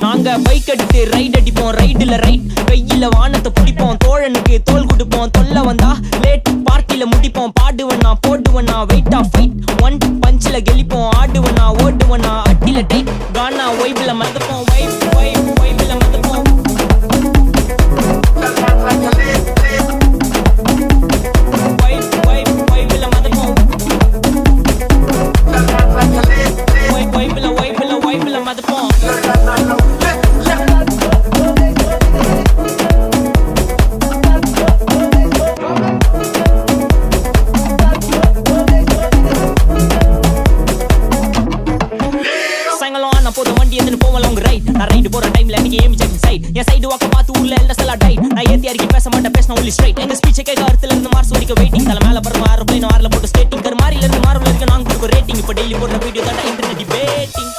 நாங்க பைக் எடுத்து ரைட் அடிப்போம், ரைடுல ரைட் கையில வானத்தை பிடிப்போம், தோழனுக்கு தோல் கொடுப்போம், தொல்ல வந்தா லேட் பார்ட்டில முடிப்போம், பாடுவண்ணா போடுவண்ணா வெயிட் ஆஃப் ஃபைட் ஒன் பஞ்சில கெளிப்போம், ஆடுவண்ணா ஓடுவண்ணா அட்டில டைட் கானா வைப்ல மறந்துப்போம், வைப்ல மறந்துப்போம். நான் ரைடு போற டைம்ல எனக்கு ஏமி செக் சைட் என் சைடு வாக்க பார்த்து ஊர்ல எல்லாம் செல்லா டைட் நான் ஏத்தி அடிக்கி பேச மாட்டேன் பேசினா ஒன்லி ஸ்ட்ரைட் எங்க ஸ்பீச் கேட்க அர்த்தல இருந்து மார்ஸ் வரைக்கும் வெயிட்டிங் தல மேல பறந்து ஏரோப்ளேன் ஆர்ல போட்டு ஸ்கேட்டிங் கர் மாதிரில இருந்து மார்வல் இருக்கு நாங்க கொடுக்க ரேட்டிங் இப்ப டெய்லி போடுற வீடியோ தான் இன்டர்நெட் டிபேட்டிங்